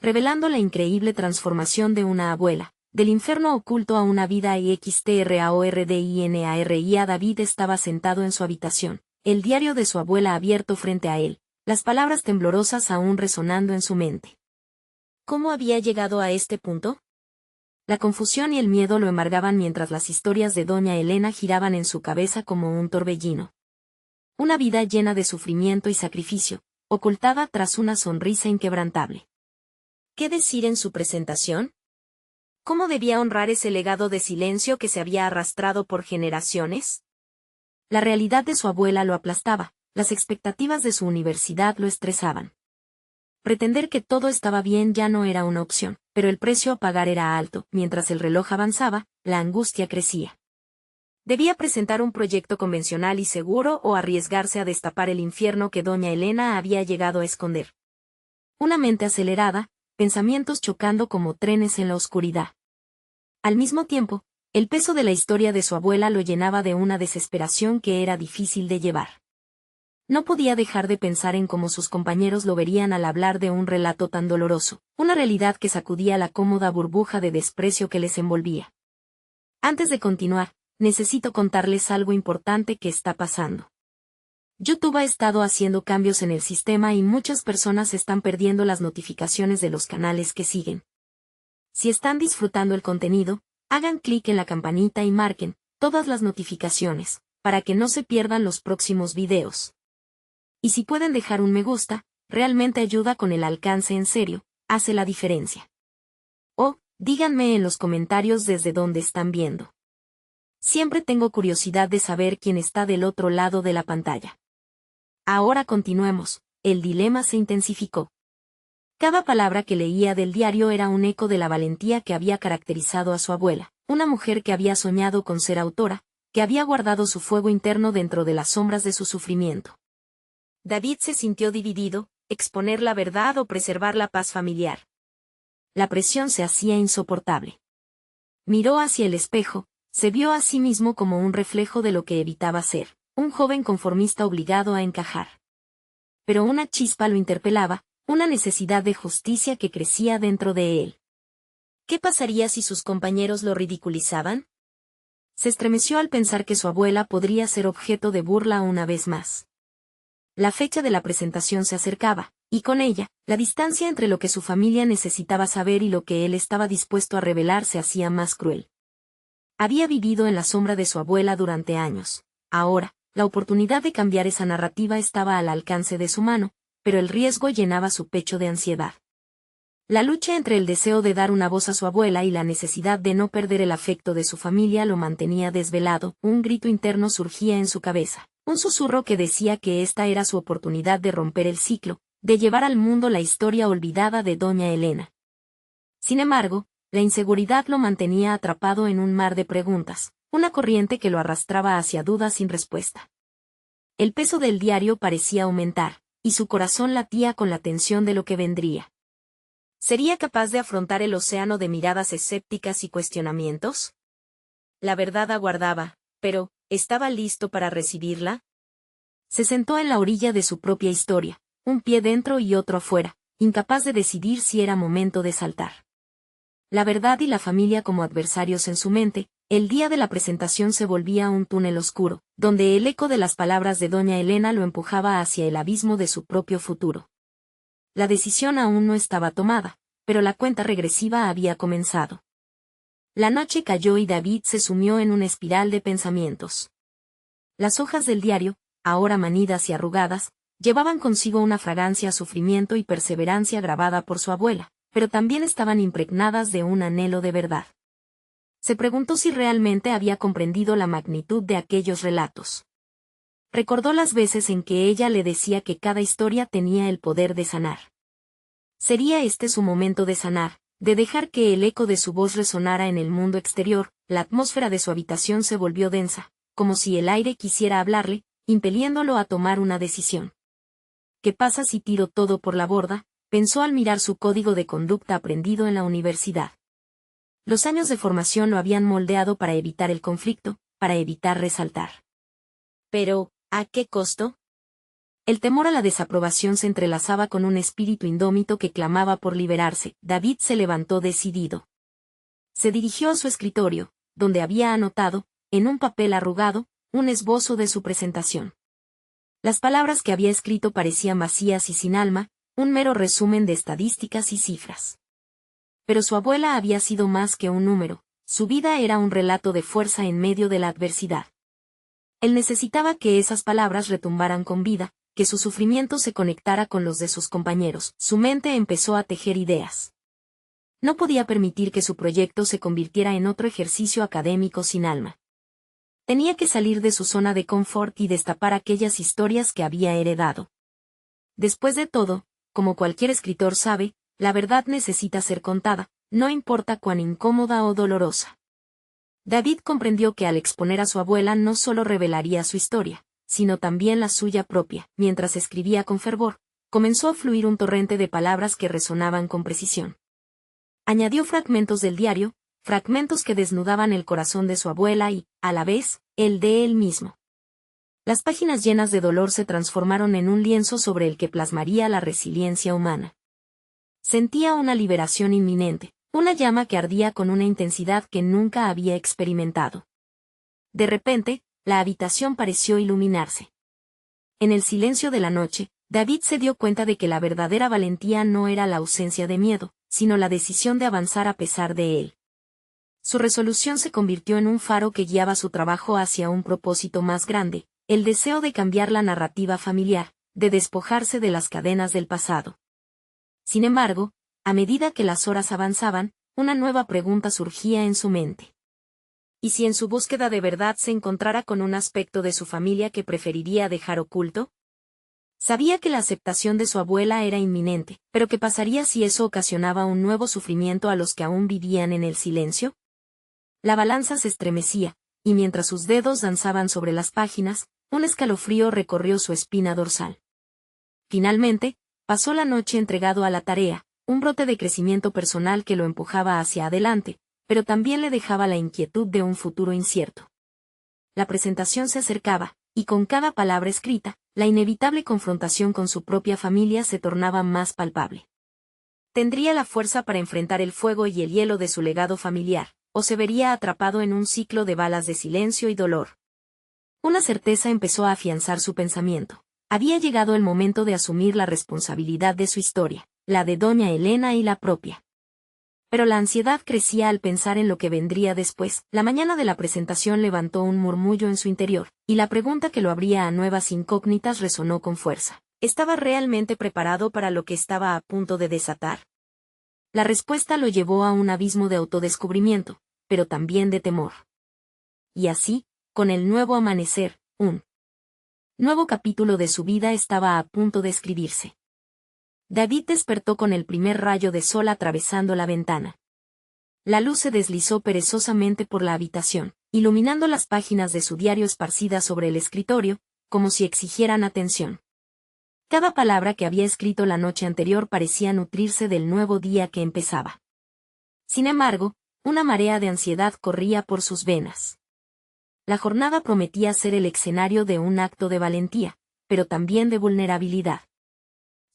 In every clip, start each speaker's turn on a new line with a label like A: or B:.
A: revelando la increíble transformación de una abuela, del infierno oculto a una vida extraordinaria. David estaba sentado en su habitación, el diario de su abuela abierto frente a él, las palabras temblorosas aún resonando en su mente. ¿Cómo había llegado a este punto? La confusión y el miedo lo embargaban mientras las historias de doña Elena giraban en su cabeza como un torbellino. Una vida llena de sufrimiento y sacrificio, ocultada tras una sonrisa inquebrantable. ¿Qué decir en su presentación? ¿Cómo debía honrar ese legado de silencio que se había arrastrado por generaciones? La realidad de su abuela lo aplastaba, las expectativas de su universidad lo estresaban. Pretender que todo estaba bien ya no era una opción, pero el precio a pagar era alto. Mientras el reloj avanzaba, la angustia crecía. Debía presentar un proyecto convencional y seguro o arriesgarse a destapar el infierno que doña Elena había llegado a esconder. Una mente acelerada, pensamientos chocando como trenes en la oscuridad. Al mismo tiempo, el peso de la historia de su abuela lo llenaba de una desesperación que era difícil de llevar. No podía dejar de pensar en cómo sus compañeros lo verían al hablar de un relato tan doloroso, una realidad que sacudía la cómoda burbuja de desprecio que les envolvía. Antes de continuar, necesito contarles algo importante que está pasando. YouTube ha estado haciendo cambios en el sistema y muchas personas están perdiendo las notificaciones de los canales que siguen. Si están disfrutando el contenido, hagan clic en la campanita y marquen todas las notificaciones, para que no se pierdan los próximos videos. Y si pueden dejar un me gusta, realmente ayuda con el alcance en serio, hace la diferencia. O, díganme en los comentarios desde dónde están viendo. Siempre tengo curiosidad de saber quién está del otro lado de la pantalla. Ahora continuemos, el dilema se intensificó. Cada palabra que leía del diario era un eco de la valentía que había caracterizado a su abuela, una mujer que había soñado con ser autora, que había guardado su fuego interno dentro de las sombras de su sufrimiento. David se sintió dividido, exponer la verdad o preservar la paz familiar. La presión se hacía insoportable. Miró hacia el espejo, se vio a sí mismo como un reflejo de lo que evitaba ser, un joven conformista obligado a encajar. Pero una chispa lo interpelaba, una necesidad de justicia que crecía dentro de él. ¿Qué pasaría si sus compañeros lo ridiculizaban? Se estremeció al pensar que su abuela podría ser objeto de burla una vez más. La fecha de la presentación se acercaba, y con ella, la distancia entre lo que su familia necesitaba saber y lo que él estaba dispuesto a revelar se hacía más cruel. Había vivido en la sombra de su abuela durante años. Ahora, la oportunidad de cambiar esa narrativa estaba al alcance de su mano, pero el riesgo llenaba su pecho de ansiedad. La lucha entre el deseo de dar una voz a su abuela y la necesidad de no perder el afecto de su familia lo mantenía desvelado. Un grito interno surgía en su cabeza, un susurro que decía que esta era su oportunidad de romper el ciclo, de llevar al mundo la historia olvidada de doña Elena. Sin embargo, la inseguridad lo mantenía atrapado en un mar de preguntas, una corriente que lo arrastraba hacia dudas sin respuesta. El peso del diario parecía aumentar, y su corazón latía con la tensión de lo que vendría. ¿Sería capaz de afrontar el océano de miradas escépticas y cuestionamientos? La verdad aguardaba, pero, ¿estaba listo para recibirla? Se sentó en la orilla de su propia historia, un pie dentro y otro afuera, incapaz de decidir si era momento de saltar. La verdad y la familia como adversarios en su mente, el día de la presentación se volvía un túnel oscuro, donde el eco de las palabras de doña Elena lo empujaba hacia el abismo de su propio futuro. La decisión aún no estaba tomada, pero la cuenta regresiva había comenzado. La noche cayó y David se sumió en una espiral de pensamientos. Las hojas del diario, ahora manidas y arrugadas, llevaban consigo una fragancia a sufrimiento y perseverancia grabada por su abuela, pero también estaban impregnadas de un anhelo de verdad. Se preguntó si realmente había comprendido la magnitud de aquellos relatos. Recordó las veces en que ella le decía que cada historia tenía el poder de sanar. ¿Sería este su momento de sanar, de dejar que el eco de su voz resonara en el mundo exterior? La atmósfera de su habitación se volvió densa, como si el aire quisiera hablarle, impeliéndolo a tomar una decisión. ¿Qué pasa si tiro todo por la borda?, pensó al mirar su código de conducta aprendido en la universidad. Los años de formación lo habían moldeado para evitar el conflicto, para evitar resaltar. Pero, ¿a qué costo? El temor a la desaprobación se entrelazaba con un espíritu indómito que clamaba por liberarse. David se levantó decidido. Se dirigió a su escritorio, donde había anotado, en un papel arrugado, un esbozo de su presentación. Las palabras que había escrito parecían vacías y sin alma, un mero resumen de estadísticas y cifras. Pero su abuela había sido más que un número, su vida era un relato de fuerza en medio de la adversidad. Él necesitaba que esas palabras retumbaran con vida, que su sufrimiento se conectara con los de sus compañeros. Su mente empezó a tejer ideas. No podía permitir que su proyecto se convirtiera en otro ejercicio académico sin alma. Tenía que salir de su zona de confort y destapar aquellas historias que había heredado. Después de todo, como cualquier escritor sabe, la verdad necesita ser contada, no importa cuán incómoda o dolorosa. David comprendió que al exponer a su abuela no solo revelaría su historia, sino también la suya propia. Mientras escribía con fervor, comenzó a fluir un torrente de palabras que resonaban con precisión. Añadió fragmentos del diario, fragmentos que desnudaban el corazón de su abuela y, a la vez, el de él mismo. Las páginas llenas de dolor se transformaron en un lienzo sobre el que plasmaría la resiliencia humana. Sentía una liberación inminente, una llama que ardía con una intensidad que nunca había experimentado. De repente, la habitación pareció iluminarse. En el silencio de la noche, David se dio cuenta de que la verdadera valentía no era la ausencia de miedo, sino la decisión de avanzar a pesar de él. Su resolución se convirtió en un faro que guiaba su trabajo hacia un propósito más grande, el deseo de cambiar la narrativa familiar, de despojarse de las cadenas del pasado. Sin embargo, a medida que las horas avanzaban, una nueva pregunta surgía en su mente. ¿Y si en su búsqueda de verdad se encontrara con un aspecto de su familia que preferiría dejar oculto? Sabía que la aceptación de su abuela era inminente, pero ¿qué pasaría si eso ocasionaba un nuevo sufrimiento a los que aún vivían en el silencio? La balanza se estremecía, y mientras sus dedos danzaban sobre las páginas, un escalofrío recorrió su espina dorsal. Finalmente, pasó la noche entregado a la tarea, un brote de crecimiento personal que lo empujaba hacia adelante, pero también le dejaba la inquietud de un futuro incierto. La presentación se acercaba, y con cada palabra escrita, la inevitable confrontación con su propia familia se tornaba más palpable. Tendría la fuerza para enfrentar el fuego y el hielo de su legado familiar, o se vería atrapado en un ciclo de balas de silencio y dolor. Una certeza empezó a afianzar su pensamiento. Había llegado el momento de asumir la responsabilidad de su historia, la de doña Elena y la propia. Pero la ansiedad crecía al pensar en lo que vendría después. La mañana de la presentación levantó un murmullo en su interior, y la pregunta que lo abría a nuevas incógnitas resonó con fuerza. ¿Estaba realmente preparado para lo que estaba a punto de desatar? La respuesta lo llevó a un abismo de autodescubrimiento, pero también de temor. Y así, con el nuevo amanecer, un nuevo capítulo de su vida estaba a punto de escribirse. David despertó con el primer rayo de sol atravesando la ventana. La luz se deslizó perezosamente por la habitación, iluminando las páginas de su diario esparcidas sobre el escritorio, como si exigieran atención. Cada palabra que había escrito la noche anterior parecía nutrirse del nuevo día que empezaba. Sin embargo, una marea de ansiedad corría por sus venas. La jornada prometía ser el escenario de un acto de valentía, pero también de vulnerabilidad.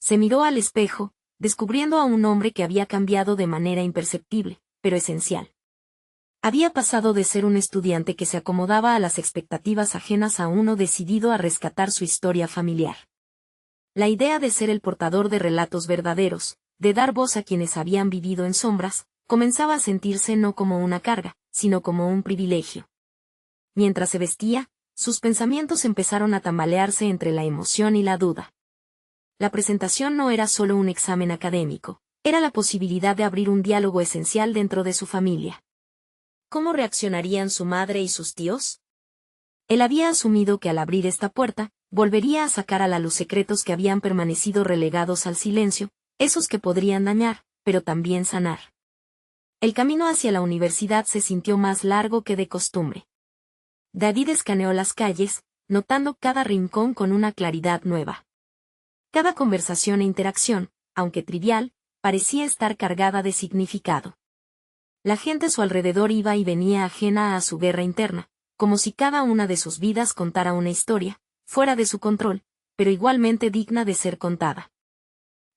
A: Se miró al espejo, descubriendo a un hombre que había cambiado de manera imperceptible, pero esencial. Había pasado de ser un estudiante que se acomodaba a las expectativas ajenas a uno decidido a rescatar su historia familiar. La idea de ser el portador de relatos verdaderos, de dar voz a quienes habían vivido en sombras, comenzaba a sentirse no como una carga, sino como un privilegio. Mientras se vestía, sus pensamientos empezaron a tambalearse entre la emoción y la duda. La presentación no era solo un examen académico, era la posibilidad de abrir un diálogo esencial dentro de su familia. ¿Cómo reaccionarían su madre y sus tíos? Él había asumido que al abrir esta puerta, volvería a sacar a la luz secretos que habían permanecido relegados al silencio, esos que podrían dañar, pero también sanar. El camino hacia la universidad se sintió más largo que de costumbre. David escaneó las calles, notando cada rincón con una claridad nueva. Cada conversación e interacción, aunque trivial, parecía estar cargada de significado. La gente a su alrededor iba y venía ajena a su guerra interna, como si cada una de sus vidas contara una historia, fuera de su control, pero igualmente digna de ser contada.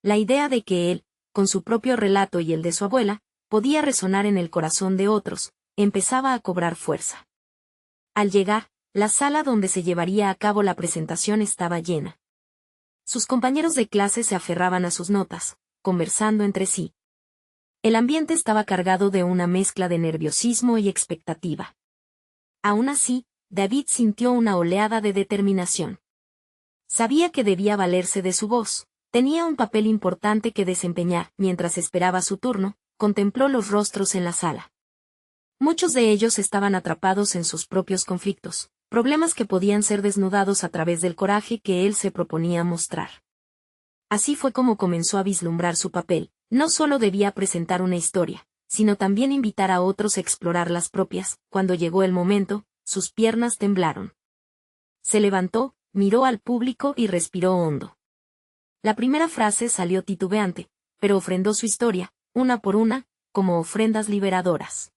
A: La idea de que él, con su propio relato y el de su abuela, podía resonar en el corazón de otros, empezaba a cobrar fuerza. Al llegar, la sala donde se llevaría a cabo la presentación estaba llena. Sus compañeros de clase se aferraban a sus notas, conversando entre sí. El ambiente estaba cargado de una mezcla de nerviosismo y expectativa. Aún así, David sintió una oleada de determinación. Sabía que debía valerse de su voz, tenía un papel importante que desempeñar. Mientras esperaba su turno, contempló los rostros en la sala. Muchos de ellos estaban atrapados en sus propios conflictos, problemas que podían ser desnudados a través del coraje que él se proponía mostrar. Así fue como comenzó a vislumbrar su papel. No solo debía presentar una historia, sino también invitar a otros a explorar las propias. Cuando llegó el momento, sus piernas temblaron. Se levantó, miró al público y respiró hondo. La primera frase salió titubeante, pero ofrendó su historia, una por una, como ofrendas liberadoras.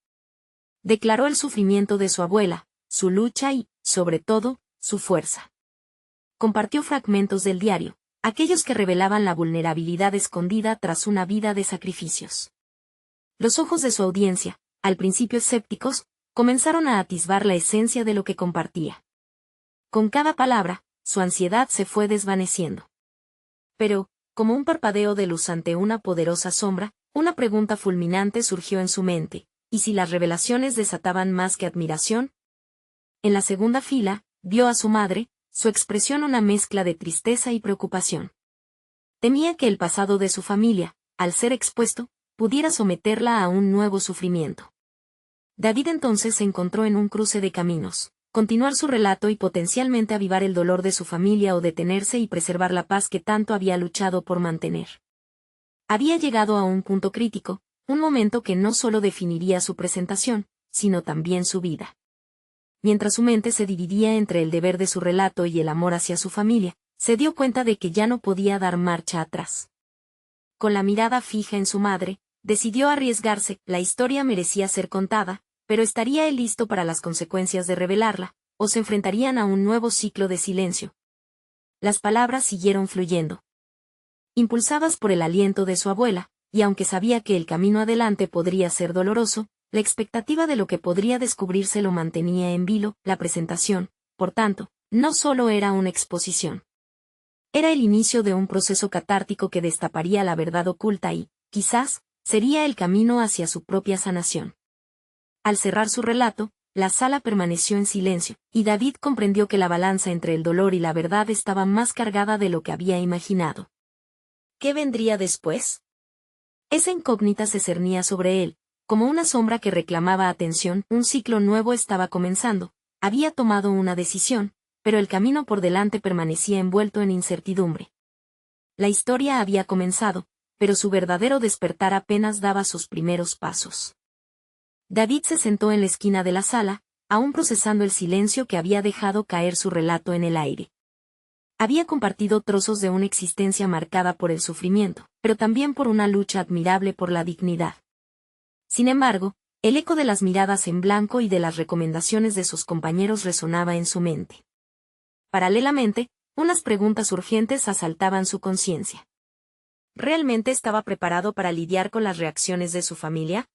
A: Declaró el sufrimiento de su abuela, su lucha y, sobre todo, su fuerza. Compartió fragmentos del diario, aquellos que revelaban la vulnerabilidad escondida tras una vida de sacrificios. Los ojos de su audiencia, al principio escépticos, comenzaron a atisbar la esencia de lo que compartía. Con cada palabra, su ansiedad se fue desvaneciendo. Pero, como un parpadeo de luz ante una poderosa sombra, una pregunta fulminante surgió en su mente: ¿y si las revelaciones desataban más que admiración? En la segunda fila, vio a su madre, su expresión una mezcla de tristeza y preocupación. Temía que el pasado de su familia, al ser expuesto, pudiera someterla a un nuevo sufrimiento. David entonces se encontró en un cruce de caminos: continuar su relato y potencialmente avivar el dolor de su familia, o detenerse y preservar la paz que tanto había luchado por mantener. Había llegado a un punto crítico, un momento que no solo definiría su presentación, sino también su vida. Mientras su mente se dividía entre el deber de su relato y el amor hacia su familia, se dio cuenta de que ya no podía dar marcha atrás. Con la mirada fija en su madre, decidió arriesgarse. La historia merecía ser contada, pero ¿estaría él listo para las consecuencias de revelarla, o se enfrentarían a un nuevo ciclo de silencio? Las palabras siguieron fluyendo. Impulsadas por el aliento de su abuela, y aunque sabía que el camino adelante podría ser doloroso, la expectativa de lo que podría descubrirse lo mantenía en vilo. La presentación, por tanto, no solo era una exposición. Era el inicio de un proceso catártico que destaparía la verdad oculta y, quizás, sería el camino hacia su propia sanación. Al cerrar su relato, la sala permaneció en silencio, y David comprendió que la balanza entre el dolor y la verdad estaba más cargada de lo que había imaginado. ¿Qué vendría después? Esa incógnita se cernía sobre él, como una sombra que reclamaba atención. Un ciclo nuevo estaba comenzando, había tomado una decisión, pero el camino por delante permanecía envuelto en incertidumbre. La historia había comenzado, pero su verdadero despertar apenas daba sus primeros pasos. David se sentó en la esquina de la sala, aún procesando el silencio que había dejado caer su relato en el aire. Había compartido trozos de una existencia marcada por el sufrimiento, pero también por una lucha admirable por la dignidad. Sin embargo, el eco de las miradas en blanco y de las recomendaciones de sus compañeros resonaba en su mente. Paralelamente, unas preguntas urgentes asaltaban su conciencia. ¿Realmente estaba preparado para lidiar con las reacciones de su familia?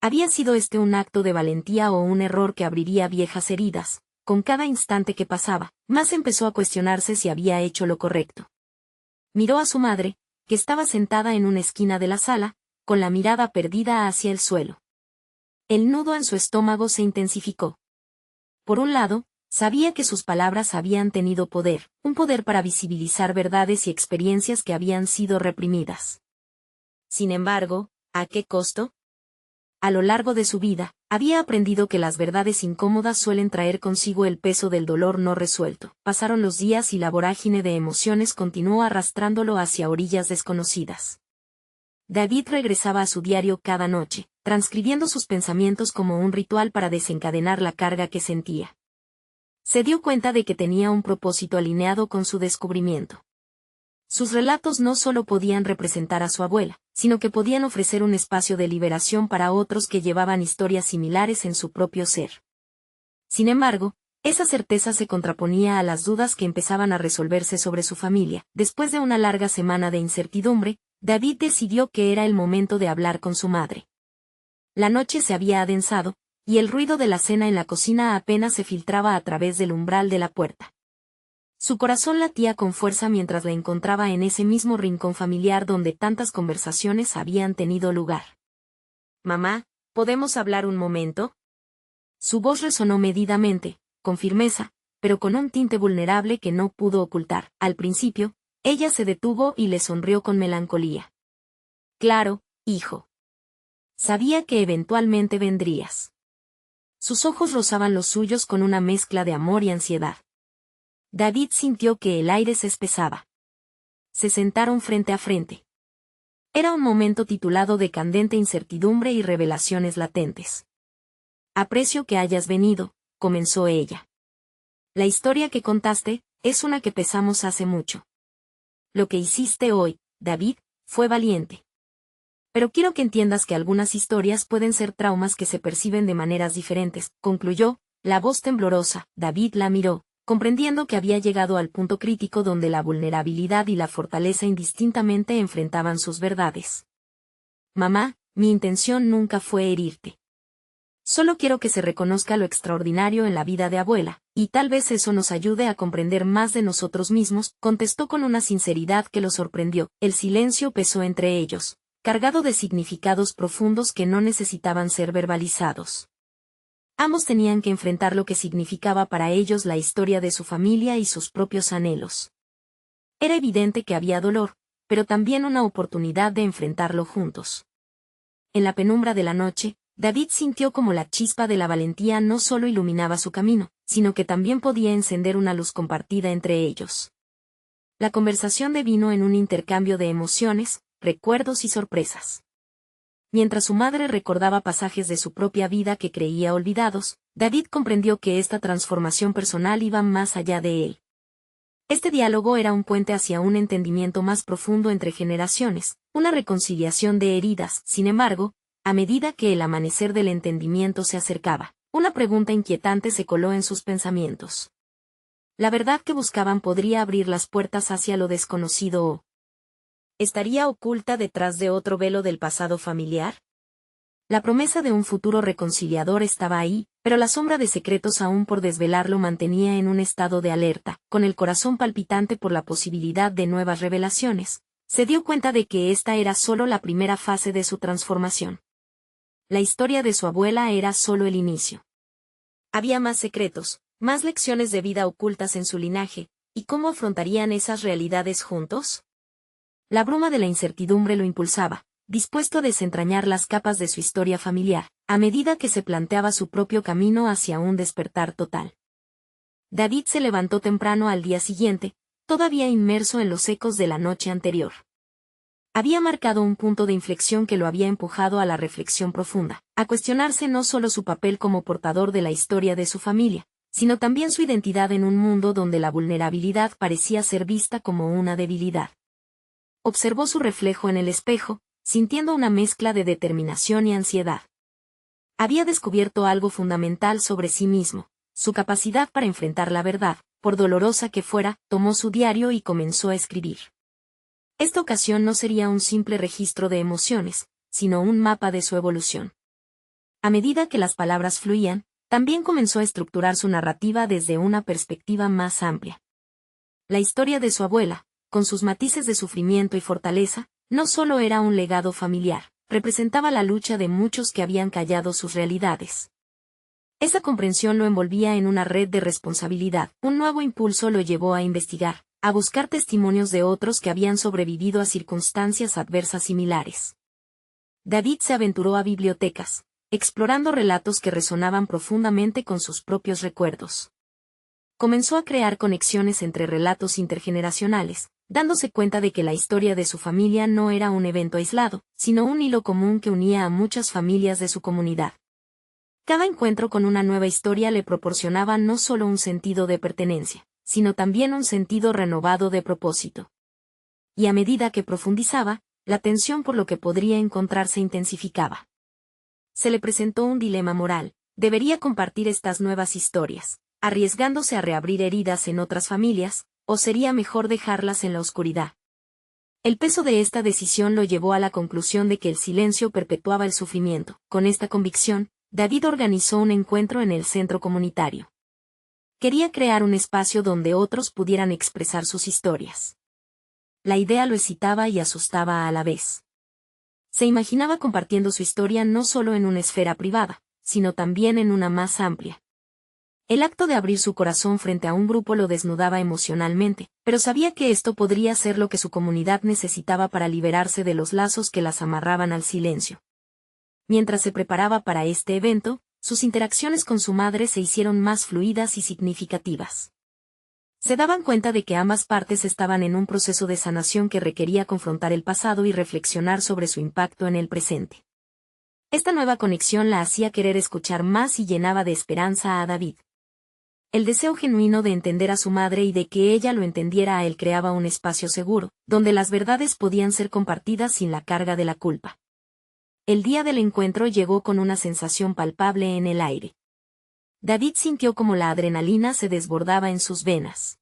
A: ¿Había sido este un acto de valentía o un error que abriría viejas heridas? Con cada instante que pasaba, más empezó a cuestionarse si había hecho lo correcto. Miró a su madre, que estaba sentada en una esquina de la sala, con la mirada perdida hacia el suelo. El nudo en su estómago se intensificó. Por un lado, sabía que sus palabras habían tenido poder, un poder para visibilizar verdades y experiencias que habían sido reprimidas. Sin embargo, ¿a qué costo? A lo largo de su vida, había aprendido que las verdades incómodas suelen traer consigo el peso del dolor no resuelto. Pasaron los días y la vorágine de emociones continuó arrastrándolo hacia orillas desconocidas. David regresaba a su diario cada noche, transcribiendo sus pensamientos como un ritual para desencadenar la carga que sentía. Se dio cuenta de que tenía un propósito alineado con su descubrimiento. Sus relatos no solo podían representar a su abuela, sino que podían ofrecer un espacio de liberación para otros que llevaban historias similares en su propio ser. Sin embargo, Esa certeza se contraponía a las dudas que empezaban a resolverse sobre su familia. Después de una larga semana de incertidumbre, David decidió que era el momento de hablar con su madre. La noche se había adensado, y el ruido de la cena en la cocina apenas se filtraba a través del umbral de la puerta. Su corazón latía con fuerza mientras la encontraba en ese mismo rincón familiar donde tantas conversaciones habían tenido lugar. «Mamá, ¿podemos hablar un momento?». Su voz resonó medidamente, con firmeza, pero con un tinte vulnerable que no pudo ocultar. Al principio, ella se detuvo y le sonrió con melancolía. «Claro, hijo. Sabía que eventualmente vendrías». Sus ojos rozaban los suyos con una mezcla de amor y ansiedad. David sintió que el aire se espesaba. Se sentaron frente a frente. Era un momento titulado de candente incertidumbre y revelaciones latentes. «Aprecio que hayas venido», comenzó ella. «La historia que contaste es una que pensamos hace mucho. Lo que hiciste hoy, David, fue valiente. Pero quiero que entiendas que algunas historias pueden ser traumas que se perciben de maneras diferentes», concluyó, la voz temblorosa. David la miró, comprendiendo que había llegado al punto crítico donde la vulnerabilidad y la fortaleza indistintamente enfrentaban sus verdades. «Mamá, mi intención nunca fue herirte. Solo quiero que se reconozca lo extraordinario en la vida de abuela, y tal vez eso nos ayude a comprender más de nosotros mismos», contestó con una sinceridad que lo sorprendió. El silencio pesó entre ellos, cargado de significados profundos que no necesitaban ser verbalizados. Ambos tenían que enfrentar lo que significaba para ellos la historia de su familia y sus propios anhelos. Era evidente que había dolor, pero también una oportunidad de enfrentarlo juntos. En la penumbra de la noche, David sintió como la chispa de la valentía no solo iluminaba su camino, sino que también podía encender una luz compartida entre ellos. La conversación devino en un intercambio de emociones, recuerdos y sorpresas. Mientras su madre recordaba pasajes de su propia vida que creía olvidados, David comprendió que esta transformación personal iba más allá de él. Este diálogo era un puente hacia un entendimiento más profundo entre generaciones, una reconciliación de heridas. Sin embargo, a medida que el amanecer del entendimiento se acercaba, una pregunta inquietante se coló en sus pensamientos. ¿La verdad que buscaban podría abrir las puertas hacia lo desconocido o estaría oculta detrás de otro velo del pasado familiar? La promesa de un futuro reconciliador estaba ahí, pero la sombra de secretos aún por desvelar lo mantenía en un estado de alerta. Con el corazón palpitante por la posibilidad de nuevas revelaciones, se dio cuenta de que esta era solo la primera fase de su transformación. La historia de su abuela era solo el inicio. Había más secretos, más lecciones de vida ocultas en su linaje, ¿y cómo afrontarían esas realidades juntos? La bruma de la incertidumbre lo impulsaba, dispuesto a desentrañar las capas de su historia familiar, a medida que se planteaba su propio camino hacia un despertar total. David se levantó temprano al día siguiente, todavía inmerso en los ecos de la noche anterior. Había marcado un punto de inflexión que lo había empujado a la reflexión profunda, a cuestionarse no solo su papel como portador de la historia de su familia, sino también su identidad en un mundo donde la vulnerabilidad parecía ser vista como una debilidad. Observó su reflejo en el espejo, sintiendo una mezcla de determinación y ansiedad. Había descubierto algo fundamental sobre sí mismo, su capacidad para enfrentar la verdad, por dolorosa que fuera. Tomó su diario y comenzó a escribir. Esta ocasión no sería un simple registro de emociones, sino un mapa de su evolución. A medida que las palabras fluían, también comenzó a estructurar su narrativa desde una perspectiva más amplia. La historia de su abuela, con sus matices de sufrimiento y fortaleza, no solo era un legado familiar, representaba la lucha de muchos que habían callado sus realidades. Esa comprensión lo envolvía en una red de responsabilidad. Un nuevo impulso lo llevó a investigar, a buscar testimonios de otros que habían sobrevivido a circunstancias adversas similares. David se aventuró a bibliotecas, explorando relatos que resonaban profundamente con sus propios recuerdos. Comenzó a crear conexiones entre relatos intergeneracionales, dándose cuenta de que la historia de su familia no era un evento aislado, sino un hilo común que unía a muchas familias de su comunidad. Cada encuentro con una nueva historia le proporcionaba no solo un sentido de pertenencia, sino también un sentido renovado de propósito. Y a medida que profundizaba, la tensión por lo que podría encontrar se intensificaba. Se le presentó un dilema moral: ¿debería compartir estas nuevas historias, arriesgándose a reabrir heridas en otras familias, o sería mejor dejarlas en la oscuridad. El peso de esta decisión lo llevó a la conclusión de que el silencio perpetuaba el sufrimiento. Con esta convicción, David organizó un encuentro en el centro comunitario. Quería crear un espacio donde otros pudieran expresar sus historias. La idea lo excitaba y asustaba a la vez. Se imaginaba compartiendo su historia no solo en una esfera privada, sino también en una más amplia. El acto de abrir su corazón frente a un grupo lo desnudaba emocionalmente, pero sabía que esto podría ser lo que su comunidad necesitaba para liberarse de los lazos que las amarraban al silencio. Mientras se preparaba para este evento, sus interacciones con su madre se hicieron más fluidas y significativas. Se daban cuenta de que ambas partes estaban en un proceso de sanación que requería confrontar el pasado y reflexionar sobre su impacto en el presente. Esta nueva conexión la hacía querer escuchar más y llenaba de esperanza a David. El deseo genuino de entender a su madre y de que ella lo entendiera a él creaba un espacio seguro, donde las verdades podían ser compartidas sin la carga de la culpa. El día del encuentro llegó con una sensación palpable en el aire. David sintió como la adrenalina se desbordaba en sus venas.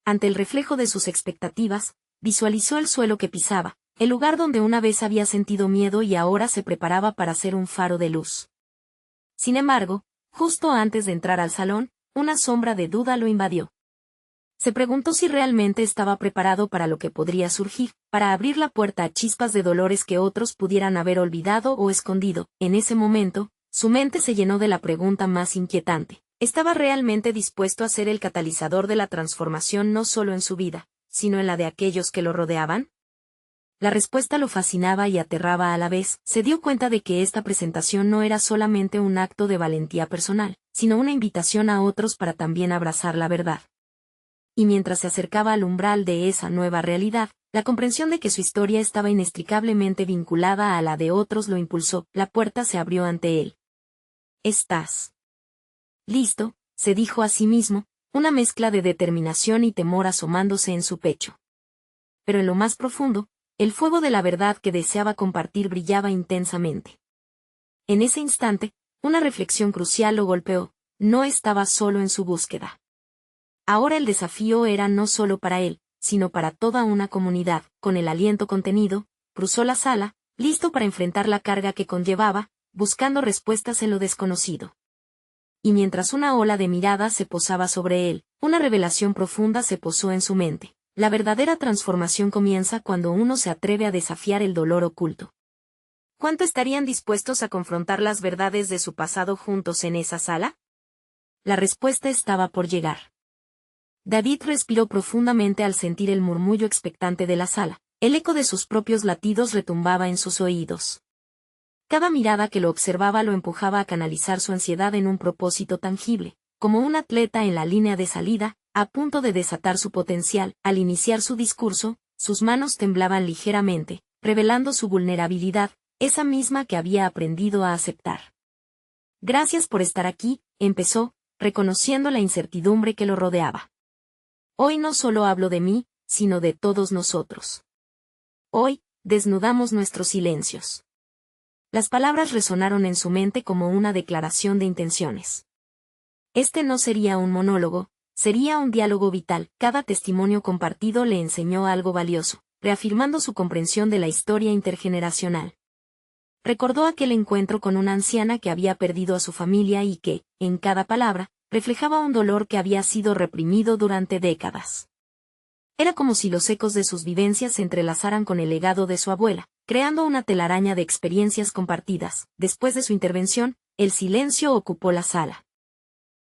A: Ante el reflejo de sus expectativas, visualizó el suelo que pisaba, el lugar donde una vez había sentido miedo y ahora se preparaba para ser un faro de luz. Sin embargo, justo antes de entrar al salón, una sombra de duda lo invadió. Se preguntó si realmente estaba preparado para lo que podría surgir, para abrir la puerta a chispas de dolores que otros pudieran haber olvidado o escondido. En ese momento, su mente se llenó de la pregunta más inquietante. ¿Estaba realmente dispuesto a ser el catalizador de la transformación no solo en su vida, sino en la de aquellos que lo rodeaban? La respuesta lo fascinaba y aterraba a la vez. Se dio cuenta de que esta presentación no era solamente un acto de valentía personal, sino una invitación a otros para también abrazar la verdad. Y mientras se acercaba al umbral de esa nueva realidad, la comprensión de que su historia estaba inextricablemente vinculada a la de otros lo impulsó. La puerta se abrió ante él. «¿Estás listo?», se dijo a sí mismo, una mezcla de determinación y temor asomándose en su pecho. Pero en lo más profundo, el fuego de la verdad que deseaba compartir brillaba intensamente. En ese instante, una reflexión crucial lo golpeó. No estaba solo en su búsqueda. Ahora el desafío era no solo para él, sino para toda una comunidad. Con el aliento contenido, cruzó la sala, listo para enfrentar la carga que conllevaba, buscando respuestas en lo desconocido. Y mientras una ola de miradas se posaba sobre él, una revelación profunda se posó en su mente. La verdadera transformación comienza cuando uno se atreve a desafiar el dolor oculto. ¿Cuánto estarían dispuestos a confrontar las verdades de su pasado juntos en esa sala? La respuesta estaba por llegar. David respiró profundamente al sentir el murmullo expectante de la sala. El eco de sus propios latidos retumbaba en sus oídos. Cada mirada que lo observaba lo empujaba a canalizar su ansiedad en un propósito tangible, como un atleta en la línea de salida, a punto de desatar su potencial. Al iniciar su discurso, sus manos temblaban ligeramente, revelando su vulnerabilidad, esa misma que había aprendido a aceptar. «Gracias por estar aquí», empezó, reconociendo la incertidumbre que lo rodeaba. «Hoy no solo hablo de mí, sino de todos nosotros. Hoy, desnudamos nuestros silencios». Las palabras resonaron en su mente como una declaración de intenciones. Este no sería un monólogo, sería un diálogo vital. Cada testimonio compartido le enseñó algo valioso, reafirmando su comprensión de la historia intergeneracional. Recordó aquel encuentro con una anciana que había perdido a su familia y que, en cada palabra, reflejaba un dolor que había sido reprimido durante décadas. Era como si los ecos de sus vivencias se entrelazaran con el legado de su abuela, creando una telaraña de experiencias compartidas. Después de su intervención, el silencio ocupó la sala.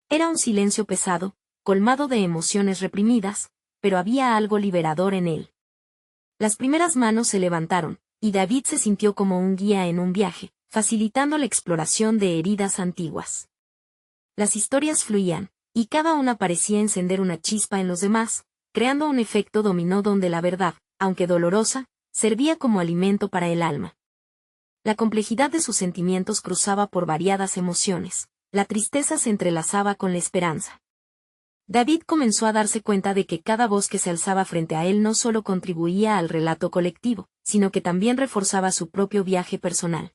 A: Era un silencio pesado, colmado de emociones reprimidas, pero había algo liberador en él. Las primeras manos se levantaron, y David se sintió como un guía en un viaje, facilitando la exploración de heridas antiguas. Las historias fluían, y cada una parecía encender una chispa en los demás, creando un efecto dominó donde la verdad, aunque dolorosa, servía como alimento para el alma. La complejidad de sus sentimientos cruzaba por variadas emociones. La tristeza se entrelazaba con la esperanza. David comenzó a darse cuenta de que cada voz que se alzaba frente a él no solo contribuía al relato colectivo, sino que también reforzaba su propio viaje personal.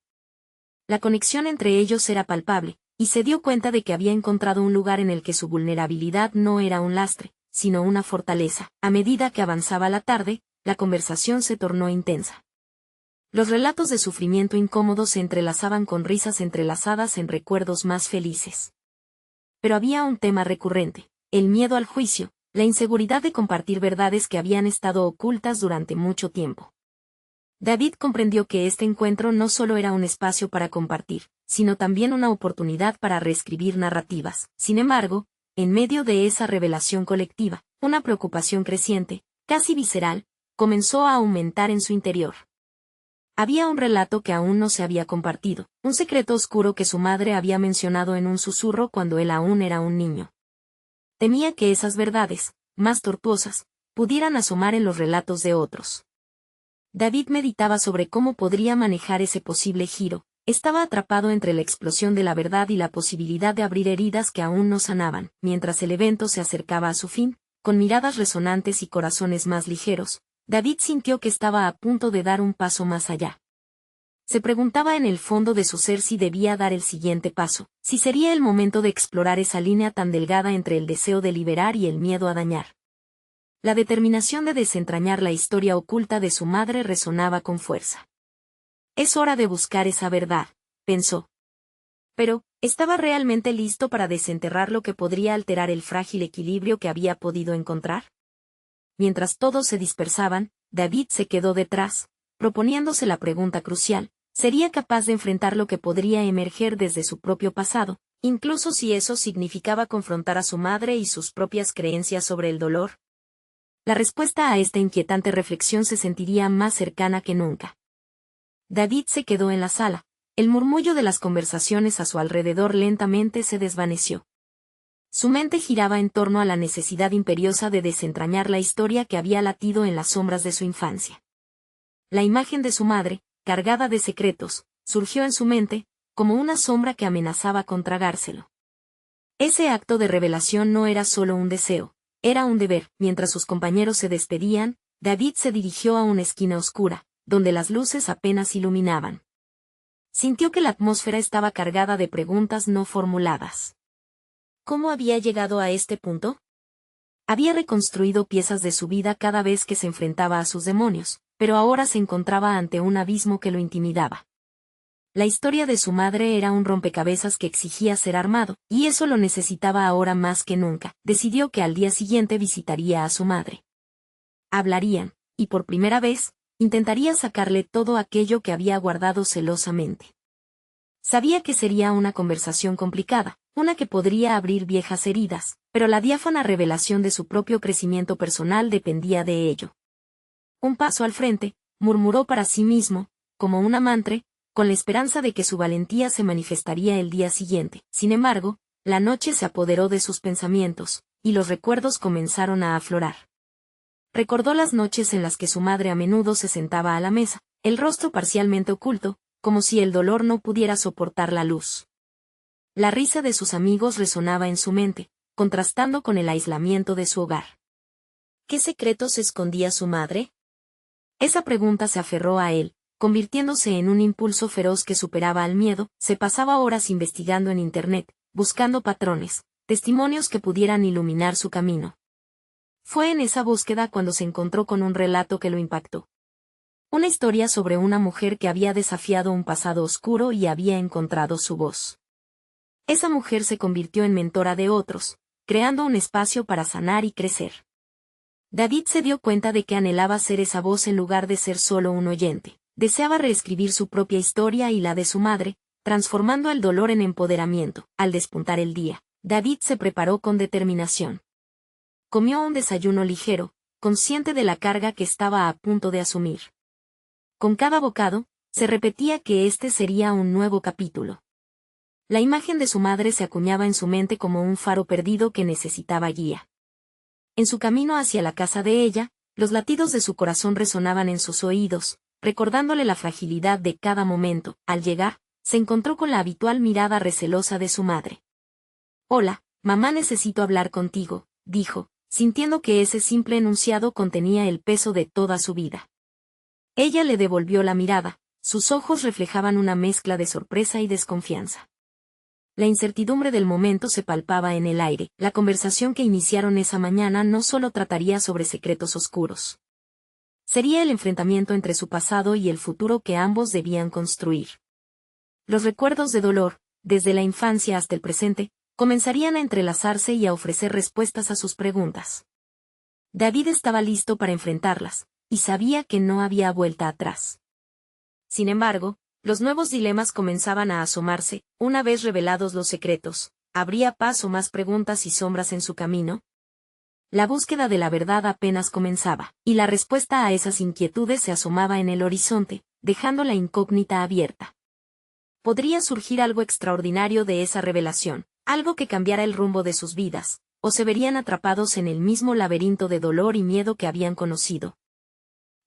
A: La conexión entre ellos era palpable, y se dio cuenta de que había encontrado un lugar en el que su vulnerabilidad no era un lastre, sino una fortaleza. A medida que avanzaba la tarde, la conversación se tornó intensa. Los relatos de sufrimiento incómodo se entrelazaban con risas entrelazadas en recuerdos más felices. Pero había un tema recurrente: el miedo al juicio, la inseguridad de compartir verdades que habían estado ocultas durante mucho tiempo. David comprendió que este encuentro no solo era un espacio para compartir, sino también una oportunidad para reescribir narrativas. Sin embargo, en medio de esa revelación colectiva, una preocupación creciente, casi visceral, comenzó a aumentar en su interior. Había un relato que aún no se había compartido, un secreto oscuro que su madre había mencionado en un susurro cuando él aún era un niño. Temía que esas verdades, más tortuosas, pudieran asomar en los relatos de otros. David meditaba sobre cómo podría manejar ese posible giro. Estaba atrapado entre la explosión de la verdad y la posibilidad de abrir heridas que aún no sanaban. Mientras el evento se acercaba a su fin, con miradas resonantes y corazones más ligeros, David sintió que estaba a punto de dar un paso más allá. Se preguntaba en el fondo de su ser si debía dar el siguiente paso, si sería el momento de explorar esa línea tan delgada entre el deseo de liberar y el miedo a dañar. La determinación de desentrañar la historia oculta de su madre resonaba con fuerza. Es hora de buscar esa verdad, pensó. Pero, ¿estaba realmente listo para desenterrar lo que podría alterar el frágil equilibrio que había podido encontrar? Mientras todos se dispersaban, David se quedó detrás, proponiéndose la pregunta crucial: ¿sería capaz de enfrentar lo que podría emerger desde su propio pasado, incluso si eso significaba confrontar a su madre y sus propias creencias sobre el dolor? La respuesta a esta inquietante reflexión se sentiría más cercana que nunca. David se quedó en la sala. El murmullo de las conversaciones a su alrededor lentamente se desvaneció. Su mente giraba en torno a la necesidad imperiosa de desentrañar la historia que había latido en las sombras de su infancia. La imagen de su madre, cargada de secretos, surgió en su mente, como una sombra que amenazaba con tragárselo. Ese acto de revelación no era solo un deseo, era un deber. Mientras sus compañeros se despedían, David se dirigió a una esquina oscura, donde las luces apenas iluminaban. Sintió que la atmósfera estaba cargada de preguntas no formuladas. ¿Cómo había llegado a este punto? Había reconstruido piezas de su vida cada vez que se enfrentaba a sus demonios, pero ahora se encontraba ante un abismo que lo intimidaba. La historia de su madre era un rompecabezas que exigía ser armado, y eso lo necesitaba ahora más que nunca. Decidió que al día siguiente visitaría a su madre. Hablarían, y por primera vez, intentaría sacarle todo aquello que había guardado celosamente. Sabía que sería una conversación complicada, una que podría abrir viejas heridas, pero la diáfana revelación de su propio crecimiento personal dependía de ello. Un paso al frente, murmuró para sí mismo, como una mantra, con la esperanza de que su valentía se manifestaría el día siguiente. Sin embargo, la noche se apoderó de sus pensamientos, y los recuerdos comenzaron a aflorar. Recordó las noches en las que su madre a menudo se sentaba a la mesa, el rostro parcialmente oculto, como si el dolor no pudiera soportar la luz. La risa de sus amigos resonaba en su mente, contrastando con el aislamiento de su hogar. ¿Qué secretos escondía su madre? Esa pregunta se aferró a él, convirtiéndose en un impulso feroz que superaba al miedo. Se pasaba horas investigando en Internet, buscando patrones, testimonios que pudieran iluminar su camino. Fue en esa búsqueda cuando se encontró con un relato que lo impactó. Una historia sobre una mujer que había desafiado un pasado oscuro y había encontrado su voz. Esa mujer se convirtió en mentora de otros, creando un espacio para sanar y crecer. David se dio cuenta de que anhelaba ser esa voz en lugar de ser solo un oyente. Deseaba reescribir su propia historia y la de su madre, transformando el dolor en empoderamiento. Al despuntar el día, David se preparó con determinación. Comió un desayuno ligero, consciente de la carga que estaba a punto de asumir. Con cada bocado, se repetía que este sería un nuevo capítulo. La imagen de su madre se acuñaba en su mente como un faro perdido que necesitaba guía. En su camino hacia la casa de ella, los latidos de su corazón resonaban en sus oídos, recordándole la fragilidad de cada momento. Al llegar, se encontró con la habitual mirada recelosa de su madre. «Hola, mamá, necesito hablar contigo», dijo, sintiendo que ese simple enunciado contenía el peso de toda su vida. Ella le devolvió la mirada, sus ojos reflejaban una mezcla de sorpresa y desconfianza. La incertidumbre del momento se palpaba en el aire. La conversación que iniciaron esa mañana no solo trataría sobre secretos oscuros. Sería el enfrentamiento entre su pasado y el futuro que ambos debían construir. Los recuerdos de dolor, desde la infancia hasta el presente, comenzarían a entrelazarse y a ofrecer respuestas a sus preguntas. David estaba listo para enfrentarlas, y sabía que no había vuelta atrás. Sin embargo, los nuevos dilemas comenzaban a asomarse. Una vez revelados los secretos, ¿habría paz o más preguntas y sombras en su camino? La búsqueda de la verdad apenas comenzaba, y la respuesta a esas inquietudes se asomaba en el horizonte, dejando la incógnita abierta. Podría surgir algo extraordinario de esa revelación, algo que cambiara el rumbo de sus vidas, o se verían atrapados en el mismo laberinto de dolor y miedo que habían conocido.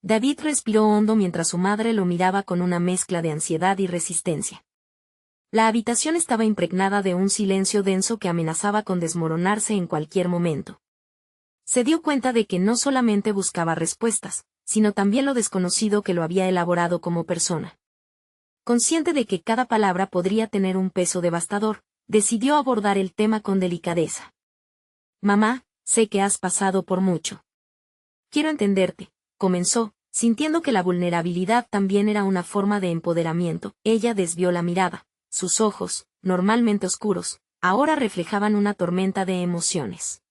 A: David respiró hondo mientras su madre lo miraba con una mezcla de ansiedad y resistencia. La habitación estaba impregnada de un silencio denso que amenazaba con desmoronarse en cualquier momento. Se dio cuenta de que no solamente buscaba respuestas, sino también lo desconocido que lo había elaborado como persona. Consciente de que cada palabra podría tener un peso devastador, decidió abordar el tema con delicadeza. «Mamá, sé que has pasado por mucho. Quiero entenderte», comenzó, sintiendo que la vulnerabilidad también era una forma de empoderamiento. Ella desvió la mirada. Sus ojos, normalmente oscuros, ahora reflejaban una tormenta de emociones.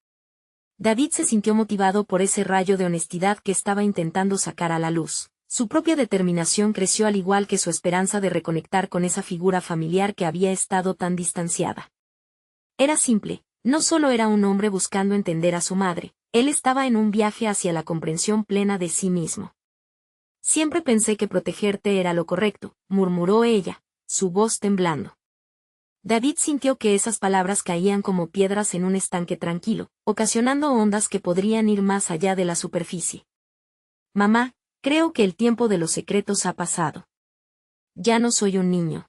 A: David se sintió motivado por ese rayo de honestidad que estaba intentando sacar a la luz. Su propia determinación creció al igual que su esperanza de reconectar con esa figura familiar que había estado tan distanciada. Era simple, no solo era un hombre buscando entender a su madre, él estaba en un viaje hacia la comprensión plena de sí mismo. «Siempre pensé que protegerte era lo correcto», murmuró ella, su voz temblando. David sintió que esas palabras caían como piedras en un estanque tranquilo, ocasionando ondas que podrían ir más allá de la superficie. «Mamá, creo que el tiempo de los secretos ha pasado. Ya no soy un niño.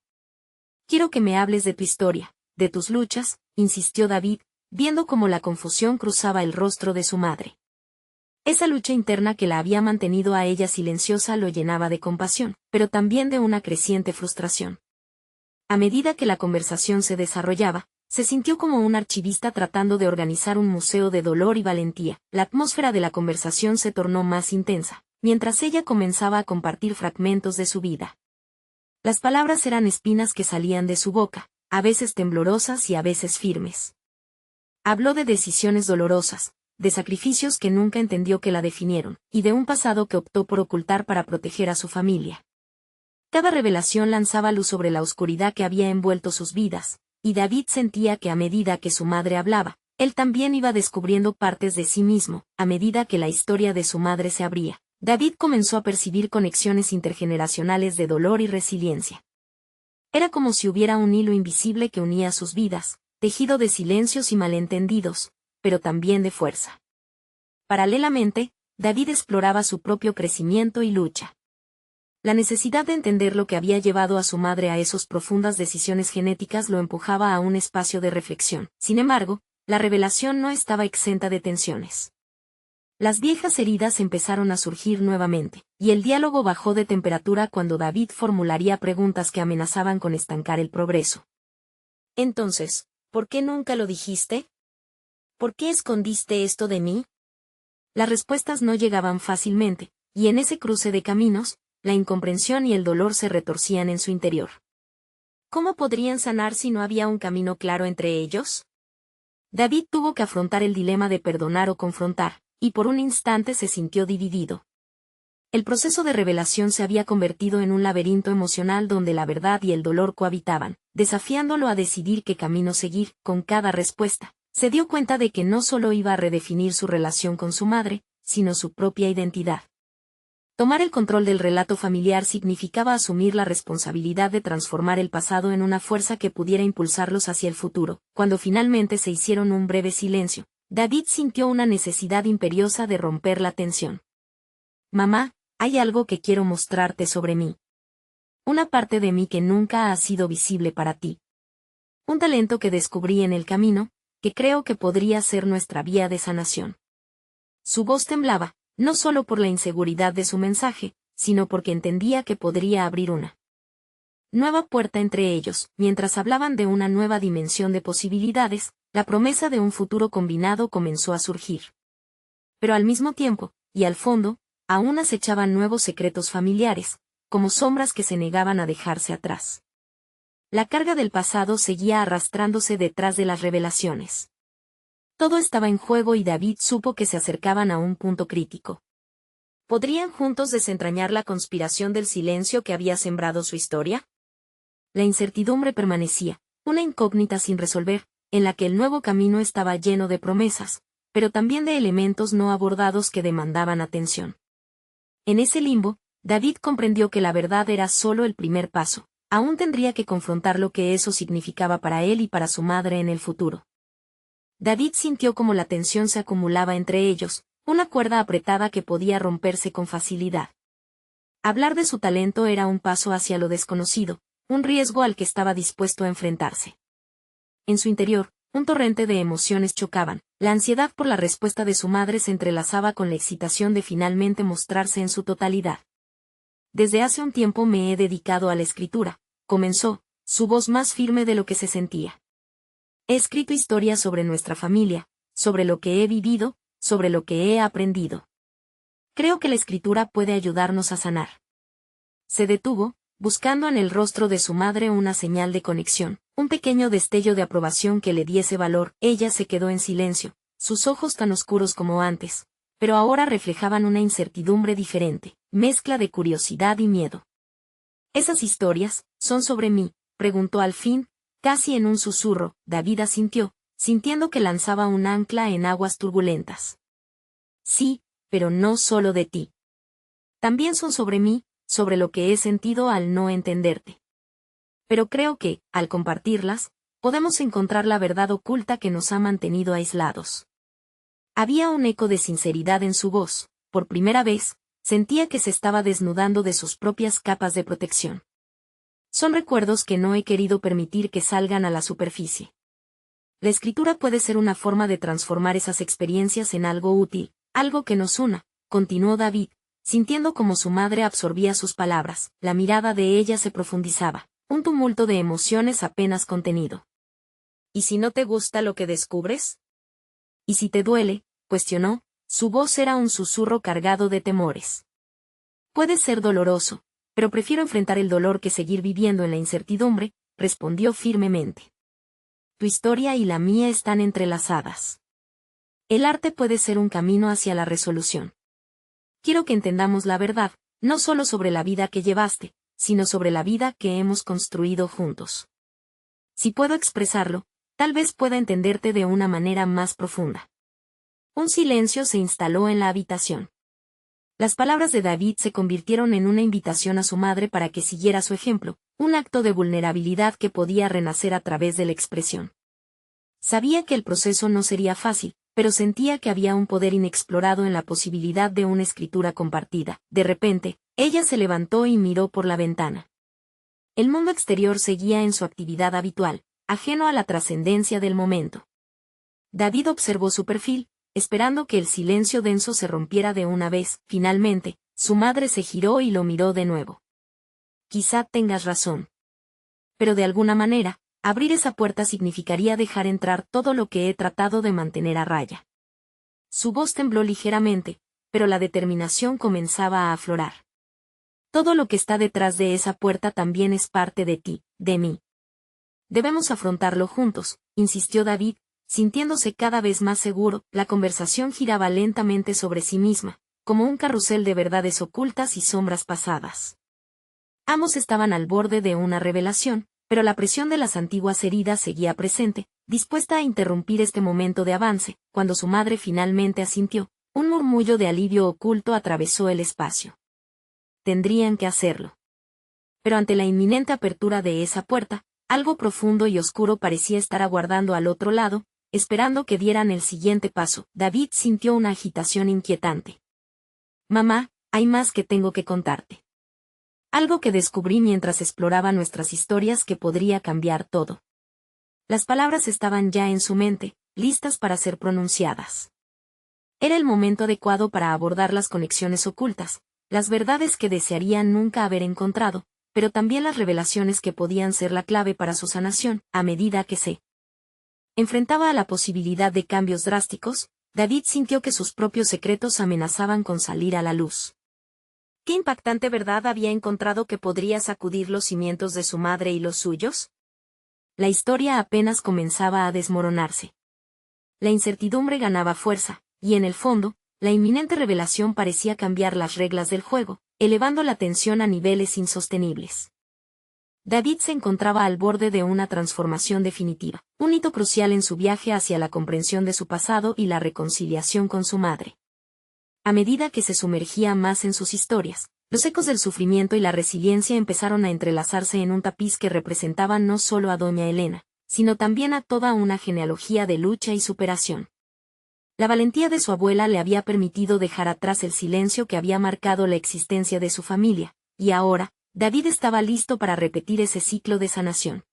A: Quiero que me hables de tu historia, de tus luchas», insistió David, viendo cómo la confusión cruzaba el rostro de su madre. Esa lucha interna que la había mantenido a ella silenciosa lo llenaba de compasión, pero también de una creciente frustración. A medida que la conversación se desarrollaba, se sintió como un archivista tratando de organizar un museo de dolor y valentía. La atmósfera de la conversación se tornó más intensa, mientras ella comenzaba a compartir fragmentos de su vida. Las palabras eran espinas que salían de su boca, a veces temblorosas y a veces firmes. Habló de decisiones dolorosas, de sacrificios que nunca entendió que la definieron, y de un pasado que optó por ocultar para proteger a su familia. Cada revelación lanzaba luz sobre la oscuridad que había envuelto sus vidas, y David sentía que a medida que su madre hablaba, él también iba descubriendo partes de sí mismo. A medida que la historia de su madre se abría, David comenzó a percibir conexiones intergeneracionales de dolor y resiliencia. Era como si hubiera un hilo invisible que unía sus vidas, tejido de silencios y malentendidos, pero también de fuerza. Paralelamente, David exploraba su propio crecimiento y lucha. La necesidad de entender lo que había llevado a su madre a esas profundas decisiones genéticas lo empujaba a un espacio de reflexión. Sin embargo, la revelación no estaba exenta de tensiones. Las viejas heridas empezaron a surgir nuevamente, y el diálogo bajó de temperatura cuando David formularía preguntas que amenazaban con estancar el progreso. «Entonces, ¿por qué nunca lo dijiste? ¿Por qué escondiste esto de mí?» Las respuestas no llegaban fácilmente, y en ese cruce de caminos, la incomprensión y el dolor se retorcían en su interior. ¿Cómo podrían sanar si no había un camino claro entre ellos? David tuvo que afrontar el dilema de perdonar o confrontar, y por un instante se sintió dividido. El proceso de revelación se había convertido en un laberinto emocional donde la verdad y el dolor cohabitaban, desafiándolo a decidir qué camino seguir. Con cada respuesta, se dio cuenta de que no solo iba a redefinir su relación con su madre, sino su propia identidad. Tomar el control del relato familiar significaba asumir la responsabilidad de transformar el pasado en una fuerza que pudiera impulsarlos hacia el futuro. Cuando finalmente se hicieron un breve silencio, David sintió una necesidad imperiosa de romper la tensión. «Mamá, hay algo que quiero mostrarte sobre mí. Una parte de mí que nunca ha sido visible para ti. Un talento que descubrí en el camino, que creo que podría ser nuestra vía de sanación». Su voz temblaba, no solo por la inseguridad de su mensaje, sino porque entendía que podría abrir una nueva puerta entre ellos. Mientras hablaban de una nueva dimensión de posibilidades, la promesa de un futuro combinado comenzó a surgir. Pero al mismo tiempo, y al fondo, aún acechaban nuevos secretos familiares, como sombras que se negaban a dejarse atrás. La carga del pasado seguía arrastrándose detrás de las revelaciones. Todo estaba en juego y David supo que se acercaban a un punto crítico. ¿Podrían juntos desentrañar la conspiración del silencio que había sembrado su historia? La incertidumbre permanecía, una incógnita sin resolver, en la que el nuevo camino estaba lleno de promesas, pero también de elementos no abordados que demandaban atención. En ese limbo, David comprendió que la verdad era solo el primer paso, aún tendría que confrontar lo que eso significaba para él y para su madre en el futuro. David sintió como la tensión se acumulaba entre ellos, una cuerda apretada que podía romperse con facilidad. Hablar de su talento era un paso hacia lo desconocido, un riesgo al que estaba dispuesto a enfrentarse. En su interior, un torrente de emociones chocaban, la ansiedad por la respuesta de su madre se entrelazaba con la excitación de finalmente mostrarse en su totalidad. Desde hace un tiempo me he dedicado a la escritura, comenzó, su voz más firme de lo que se sentía. He escrito historias sobre nuestra familia, sobre lo que he vivido, sobre lo que he aprendido. Creo que la escritura puede ayudarnos a sanar. Se detuvo, buscando en el rostro de su madre una señal de conexión, un pequeño destello de aprobación que le diese valor. Ella se quedó en silencio, sus ojos tan oscuros como antes, pero ahora reflejaban una incertidumbre diferente, mezcla de curiosidad y miedo. ¿Esas historias son sobre mí?, preguntó al fin, casi en un susurro. David asintió, sintiendo que lanzaba un ancla en aguas turbulentas. Sí, pero no solo de ti. También son sobre mí, sobre lo que he sentido al no entenderte. Pero creo que, al compartirlas, podemos encontrar la verdad oculta que nos ha mantenido aislados. Había un eco de sinceridad en su voz. Por primera vez, sentía que se estaba desnudando de sus propias capas de protección. Son recuerdos que no he querido permitir que salgan a la superficie. La escritura puede ser una forma de transformar esas experiencias en algo útil, algo que nos una, continuó David, sintiendo como su madre absorbía sus palabras. La mirada de ella se profundizaba, un tumulto de emociones apenas contenido. ¿Y si no te gusta lo que descubres? ¿Y si te duele?, cuestionó, su voz era un susurro cargado de temores. Puede ser doloroso, pero prefiero enfrentar el dolor que seguir viviendo en la incertidumbre, respondió firmemente. Tu historia y la mía están entrelazadas. El arte puede ser un camino hacia la resolución. Quiero que entendamos la verdad, no solo sobre la vida que llevaste, sino sobre la vida que hemos construido juntos. Si puedo expresarlo, tal vez pueda entenderte de una manera más profunda. Un silencio se instaló en la habitación. Las palabras de David se convirtieron en una invitación a su madre para que siguiera su ejemplo, un acto de vulnerabilidad que podía renacer a través de la expresión. Sabía que el proceso no sería fácil, pero sentía que había un poder inexplorado en la posibilidad de una escritura compartida. De repente, ella se levantó y miró por la ventana. El mundo exterior seguía en su actividad habitual, ajeno a la trascendencia del momento. David observó su perfil, esperando que el silencio denso se rompiera de una vez. Finalmente, su madre se giró y lo miró de nuevo. Quizá tengas razón. Pero de alguna manera, abrir esa puerta significaría dejar entrar todo lo que he tratado de mantener a raya. Su voz tembló ligeramente, pero la determinación comenzaba a aflorar. Todo lo que está detrás de esa puerta también es parte de ti, de mí. Debemos afrontarlo juntos, insistió David, sintiéndose cada vez más seguro. La conversación giraba lentamente sobre sí misma, como un carrusel de verdades ocultas y sombras pasadas. Ambos estaban al borde de una revelación, pero la presión de las antiguas heridas seguía presente, dispuesta a interrumpir este momento de avance. Cuando su madre finalmente asintió, un murmullo de alivio oculto atravesó el espacio. Tendrían que hacerlo. Pero ante la inminente apertura de esa puerta, algo profundo y oscuro parecía estar aguardando al otro lado, esperando que dieran el siguiente paso. David sintió una agitación inquietante. Mamá, hay más que tengo que contarte. Algo que descubrí mientras exploraba nuestras historias que podría cambiar todo. Las palabras estaban ya en su mente, listas para ser pronunciadas. Era el momento adecuado para abordar las conexiones ocultas, las verdades que desearían nunca haber encontrado, pero también las revelaciones que podían ser la clave para su sanación. A medida que se enfrentaba a la posibilidad de cambios drásticos, David sintió que sus propios secretos amenazaban con salir a la luz. ¿Qué impactante verdad había encontrado que podría sacudir los cimientos de su madre y los suyos? La historia apenas comenzaba a desmoronarse. La incertidumbre ganaba fuerza, y en el fondo, la inminente revelación parecía cambiar las reglas del juego, elevando la tensión a niveles insostenibles. David se encontraba al borde de una transformación definitiva, un hito crucial en su viaje hacia la comprensión de su pasado y la reconciliación con su madre. A medida que se sumergía más en sus historias, los ecos del sufrimiento y la resiliencia empezaron a entrelazarse en un tapiz que representaba no solo a doña Elena, sino también a toda una genealogía de lucha y superación. La valentía de su abuela le había permitido dejar atrás el silencio que había marcado la existencia de su familia, y ahora, David estaba listo para repetir ese ciclo de sanación.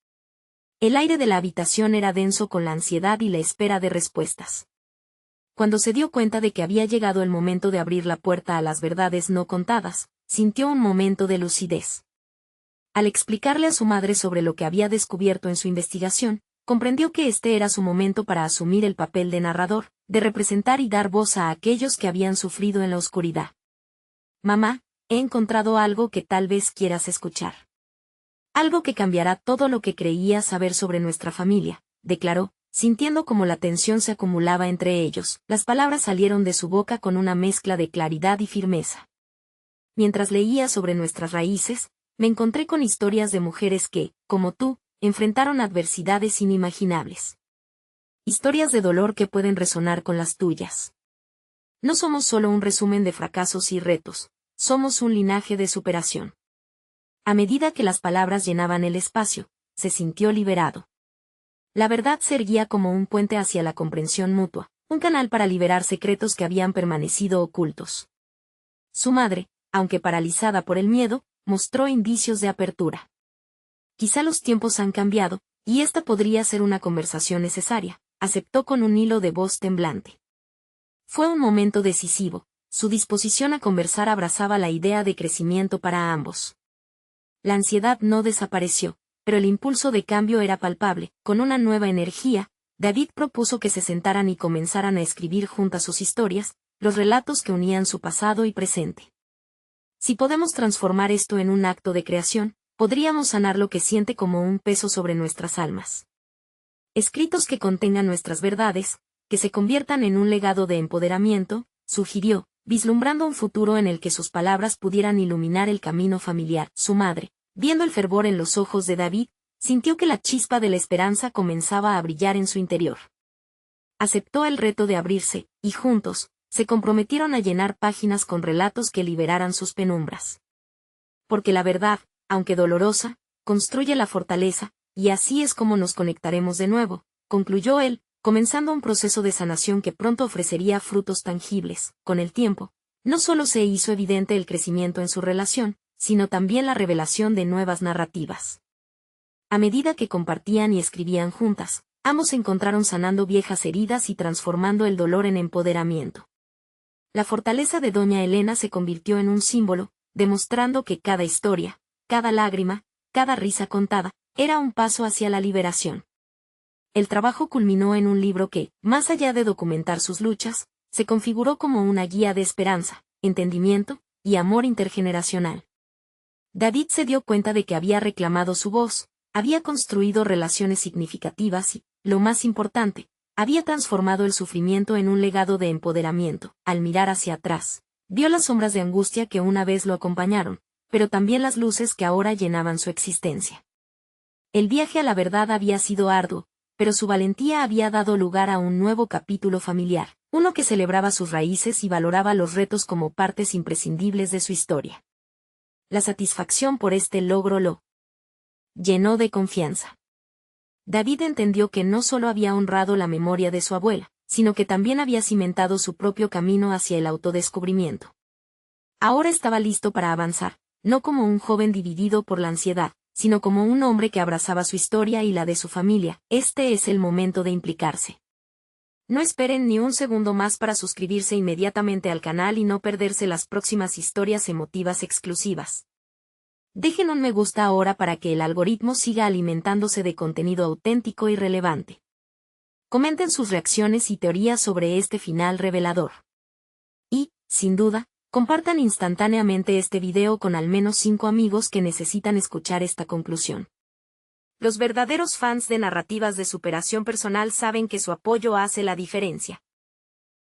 A: El aire de la habitación era denso con la ansiedad y la espera de respuestas. Cuando se dio cuenta de que había llegado el momento de abrir la puerta a las verdades no contadas, sintió un momento de lucidez. Al explicarle a su madre sobre lo que había descubierto en su investigación, comprendió que este era su momento para asumir el papel de narrador, de representar y dar voz a aquellos que habían sufrido en la oscuridad. Mamá, he encontrado algo que tal vez quieras escuchar. Algo que cambiará todo lo que creías saber sobre nuestra familia, declaró, sintiendo como la tensión se acumulaba entre ellos. Las palabras salieron de su boca con una mezcla de claridad y firmeza. Mientras leía sobre nuestras raíces, me encontré con historias de mujeres que, como tú, enfrentaron adversidades inimaginables. Historias de dolor que pueden resonar con las tuyas. No somos solo un resumen de fracasos y retos, somos un linaje de superación. A medida que las palabras llenaban el espacio, se sintió liberado. La verdad se erguía como un puente hacia la comprensión mutua, un canal para liberar secretos que habían permanecido ocultos. Su madre, aunque paralizada por el miedo, mostró indicios de apertura. Quizá los tiempos han cambiado, y esta podría ser una conversación necesaria, aceptó con un hilo de voz temblante. Fue un momento decisivo, su disposición a conversar abrazaba la idea de crecimiento para ambos. La ansiedad no desapareció, pero el impulso de cambio era palpable. Con una nueva energía, David propuso que se sentaran y comenzaran a escribir juntas sus historias, los relatos que unían su pasado y presente. Si podemos transformar esto en un acto de creación, podríamos sanar lo que siente como un peso sobre nuestras almas. Escritos que contengan nuestras verdades, que se conviertan en un legado de empoderamiento, sugirió, vislumbrando un futuro en el que sus palabras pudieran iluminar el camino familiar. Su madre, viendo el fervor en los ojos de David, sintió que la chispa de la esperanza comenzaba a brillar en su interior. Aceptó el reto de abrirse, y juntos, se comprometieron a llenar páginas con relatos que liberaran sus penumbras. Porque la verdad, aunque dolorosa, construye la fortaleza, y así es como nos conectaremos de nuevo, concluyó él, comenzando un proceso de sanación que pronto ofrecería frutos tangibles. Con el tiempo, no solo se hizo evidente el crecimiento en su relación, sino también la revelación de nuevas narrativas. A medida que compartían y escribían juntas, ambos se encontraron sanando viejas heridas y transformando el dolor en empoderamiento. La fortaleza de doña Elena se convirtió en un símbolo, demostrando que cada historia, cada lágrima, cada risa contada, era un paso hacia la liberación. El trabajo culminó en un libro que, más allá de documentar sus luchas, se configuró como una guía de esperanza, entendimiento y amor intergeneracional. David se dio cuenta de que había reclamado su voz, había construido relaciones significativas y, lo más importante, había transformado el sufrimiento en un legado de empoderamiento. Al mirar hacia atrás, vio las sombras de angustia que una vez lo acompañaron, pero también las luces que ahora llenaban su existencia. El viaje a la verdad había sido arduo, pero su valentía había dado lugar a un nuevo capítulo familiar, uno que celebraba sus raíces y valoraba los retos como partes imprescindibles de su historia. La satisfacción por este logro lo llenó de confianza. David entendió que no solo había honrado la memoria de su abuela, sino que también había cimentado su propio camino hacia el autodescubrimiento. Ahora estaba listo para avanzar, no como un joven dividido por la ansiedad, sino como un hombre que abrazaba su historia y la de su familia. Este es el momento de implicarse. No esperen ni un segundo más para suscribirse inmediatamente al canal y no perderse las próximas historias emotivas exclusivas. Dejen un me gusta ahora para que el algoritmo siga alimentándose de contenido auténtico y relevante. Comenten sus reacciones y teorías sobre este final revelador. Y, sin duda, compartan instantáneamente este video con al menos 5 amigos que necesitan escuchar esta conclusión. Los verdaderos fans de narrativas de superación personal saben que su apoyo hace la diferencia.